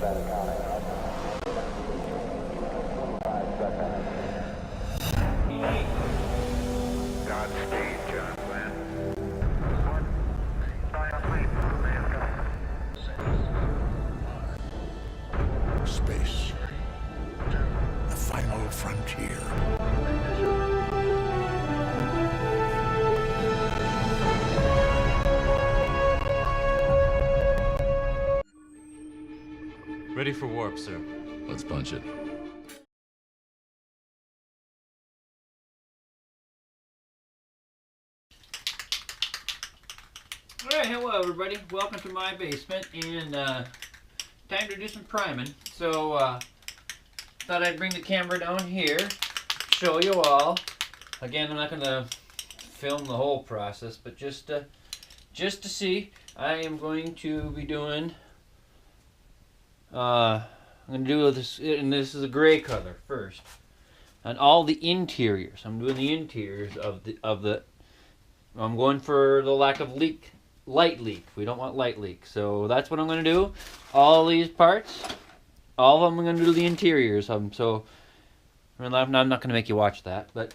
Godspeed, John Glenn. Space. The final frontier. Ready for warp, sir. Let's punch it. Alright, hello everybody. Welcome to my basement, and time to do some priming. So, thought I'd bring the camera down here, show you all. Again, I'm not going to film the whole process, but just to see, I am going to be doing, I'm going to do this, and this is a gray color first, on all the interiors. I'm doing the interiors of the I'm going for the lack of light leak. We don't want light leak. So that's what I'm going to do. All these parts, all of them I'm going to do the interiors of them. So I'm not going to make you watch that, but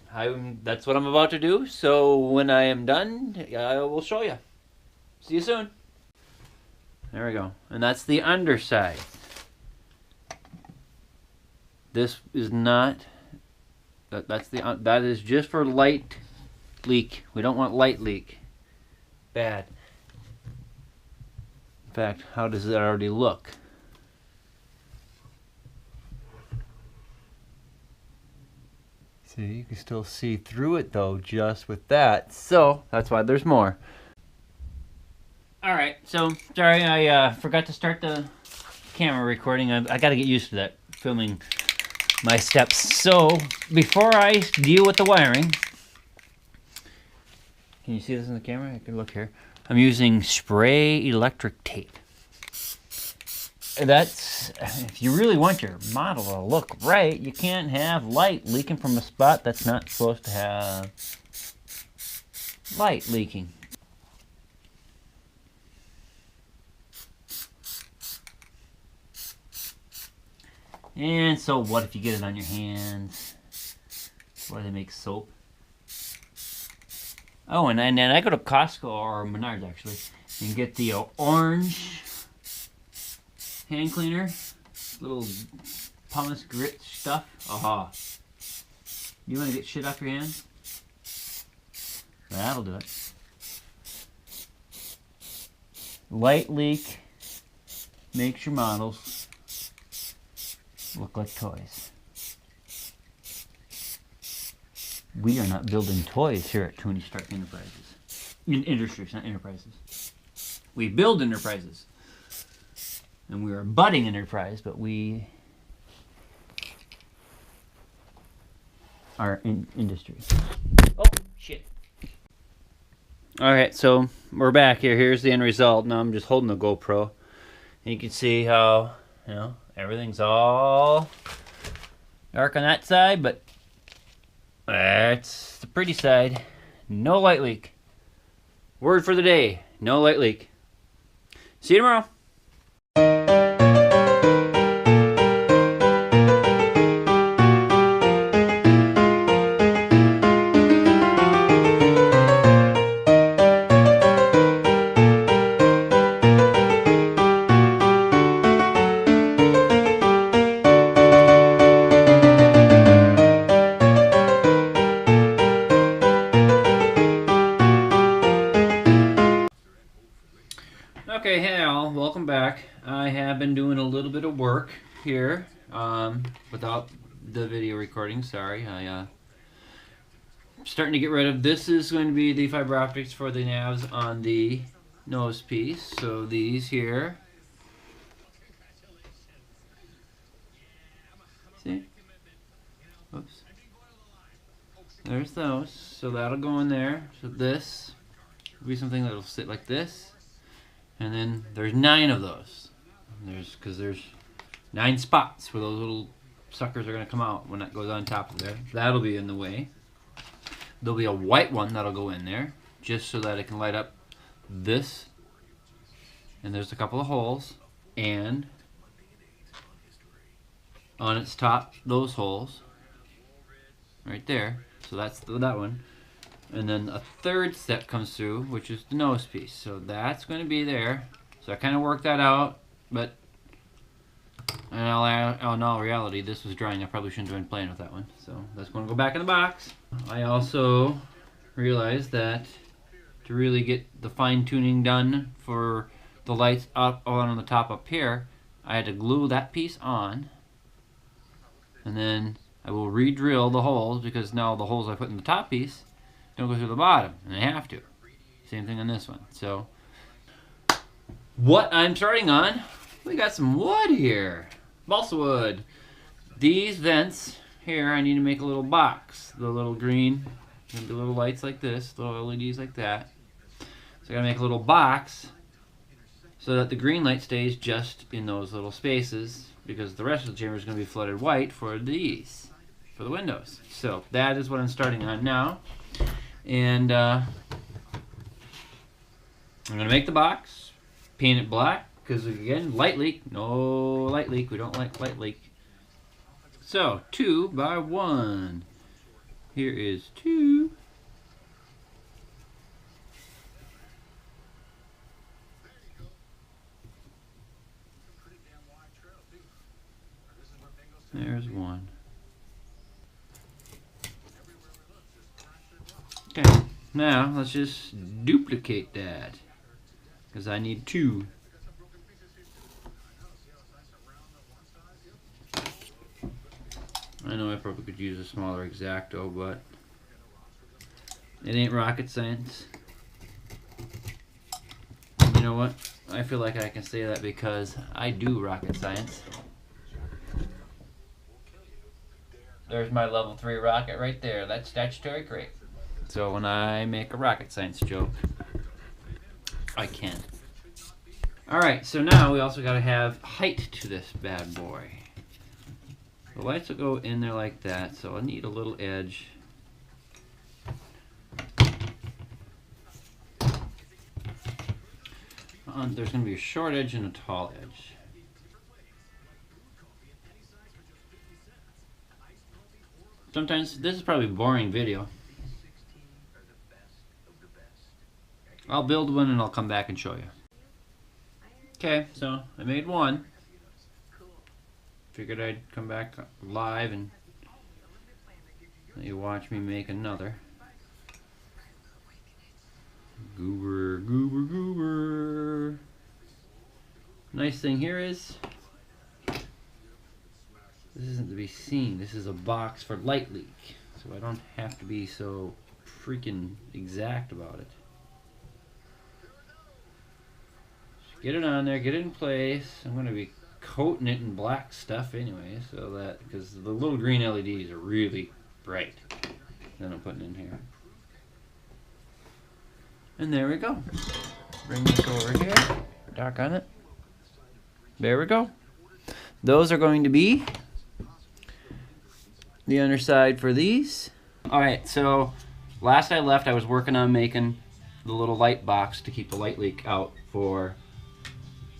that's what I'm about to do. So when I am done, I will show you. See you soon. There we go. And that's the underside. This is not, that is just for light leak. We don't want light leak. Bad. In fact, how does that already look? See, you can still see through it though, just with that. So that's why there's more. Alright, so sorry I forgot to start the camera recording. I gotta get used to that, filming my steps. So before I deal with the wiring, can you see this in the camera? I can look here. I'm using spray electric tape. That's, if you really want your model to look right, you can't have light leaking from a spot that's not supposed to have light leaking. And so what if you get it on your hands? Why do they make soap? Oh, and then I go to Costco or Menards actually and get the orange hand cleaner, little pumice grit stuff. Aha! You want to get shit off your hands? That'll do it. Light leak makes your models look like toys. We are not building toys here at Tuney Enterprises. Industries, not enterprises. We build enterprises. And we are a budding enterprise, but we are in industry. Oh, shit. Alright, so we're back here. Here's the end result. Now I'm just holding the GoPro. And you can see how, everything's all dark on that side, but that's the pretty side. No light leak. Word for the day. No light leak. See you tomorrow. Okay, hey all, welcome back. I have been doing a little bit of work here without the video recording, sorry. I'm starting to get rid of, this is going to be the fiber optics for the navs on the nose piece. So these here, see? Oops. There's those, so that'll go in there. So this will be something that'll sit like this. And then there's 9 of those. Because there's 9 spots where those little suckers are going to come out when that goes on top of there. That'll be in the way. There'll be a white one that'll go in there, just so that it can light up this. And there's a couple of holes. And on its top, those holes. Right there. So that's that one. And then a third step comes through, which is the nose piece. So that's going to be there. So I kind of worked that out, but in all reality, this was drying. I probably shouldn't have been playing with that one. So that's going to go back in the box. I also realized that to really get the fine tuning done for the lights up on the top up here, I had to glue that piece on, and then I will re-drill the holes, because now the holes I put in the top piece don't go through the bottom, and they have to. Same thing on this one. So what I'm starting on, we got some wood here. Balsa wood. These vents here, I need to make a little box. The little green, the little lights like this, little LEDs like that. So I gotta make a little box so that the green light stays just in those little spaces, because the rest of the chamber is going to be flooded white for these, for the windows. So that is what I'm starting on now. And I'm going to make the box, paint it black, because again, light leak, no light leak, we don't like light leak. So 2 by 1. Here is 2. There's 1. Okay, now let's just duplicate that, because I need 2. I know I probably could use a smaller X-Acto, but it ain't rocket science. You know what? I feel like I can say that because I do rocket science. There's my level 3 rocket right there. That's statutory great. So when I make a rocket science joke, I can. Alright, so now we also got to have height to this bad boy. The lights will go in there like that, so I need a little edge. There's going to be a short edge and a tall edge. Sometimes, this is probably a boring video. I'll build one and I'll come back and show you. Okay, so I made one. Figured I'd come back live and let you watch me make another. Goober, goober, goober. Nice thing here is, this isn't to be seen. This is a box for light leak, so I don't have to be so freaking exact about it. Just get it on there, get it in place. I'm going to be coating it in black stuff anyway, so that, because the little green LEDs are really bright. Then I'm putting in here. And there we go. Bring this over here. Dark on it. There we go. Those are going to be the underside for these. Alright, so last I left I was working on making the little light box to keep the light leak out for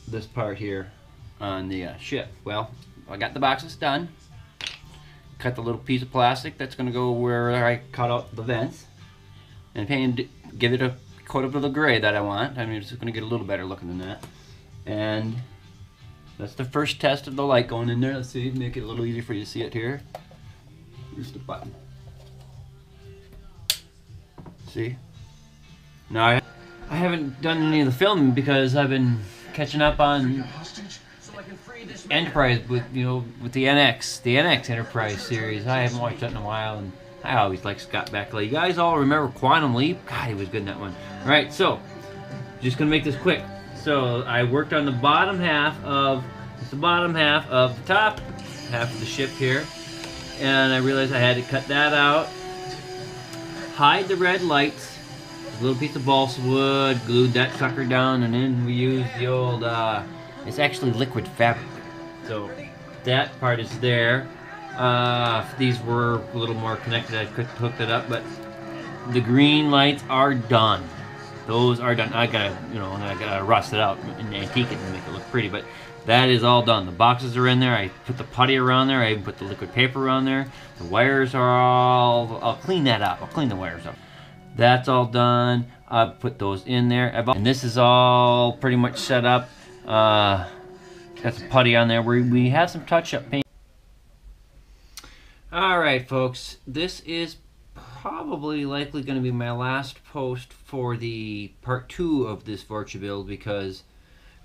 this part here on the ship. Well, I got the boxes done. Cut the little piece of plastic that's going to go where I cut out the vents. And paint, give it a coat of the gray that I want. I mean, it's going to get a little better looking than that. And that's the first test of the light going in there. Let's see, make it a little easier for you to see it here. Here's the button. See? Now I haven't done any of the filming because I've been catching up on Enterprise with the NX Enterprise series. I haven't watched that in a while, and I always like Scott Bakula. You guys all remember Quantum Leap? God, he was good in that one. All right, so just gonna make this quick. So I worked on the bottom half of the top half of the ship here, and I realized I had to cut that out. Hide the red lights. A little piece of balsa wood, glued that sucker down, and then we used the old. It's actually liquid fabric. So that part is there. If these were a little more connected, I could hook that up, but the green lights are done. Those are done. I gotta rust it out and antique it and make it look pretty, but that is all done. The boxes are in there. I put the putty around there. I even put the liquid paper around there. The wires are all... I'll clean that up. I'll clean the wires up. That's all done. I put those in there. And this is all pretty much set up. Got some putty on there. We have some touch-up paint. Alright, folks. This is probably likely going to be my last post for the part 2 of this Vor'cha build, because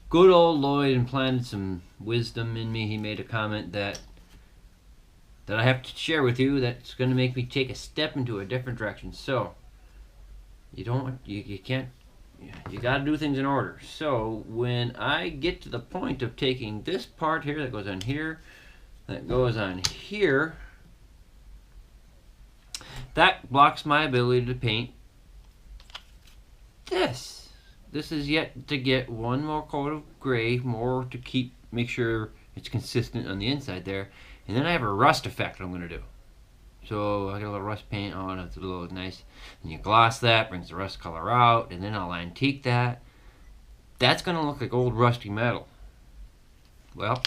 good old Lloyd implanted some wisdom in me. He made a comment that I have to share with you that's going to make me take a step into a different direction. So you can't, you got to do things in order. So when I get to the point of taking this part here that goes on here, that goes on here, that blocks my ability to paint this. This is yet to get one more coat of gray, more to make sure it's consistent on the inside there. And then I have a rust effect I'm going to do. So I got a little rust paint on, it's a little nice. And you gloss that, brings the rust color out, and then I'll antique that. That's going to look like old rusty metal. Well,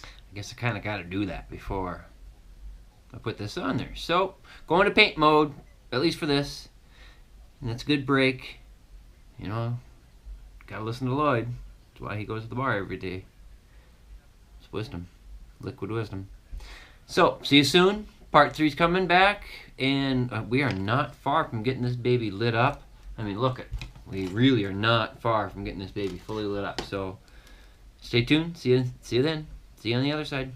I guess I kind of got to do that before I put this on there. So, go into paint mode, at least for this. And that's a good break. You know, gotta listen to Lloyd. That's why he goes to the bar every day. It's wisdom. Liquid wisdom. So, see you soon. Part 3's coming back. And we are not far from getting this baby lit up. I mean, look it. We really are not far from getting this baby fully lit up. So, stay tuned. See you then. See you on the other side.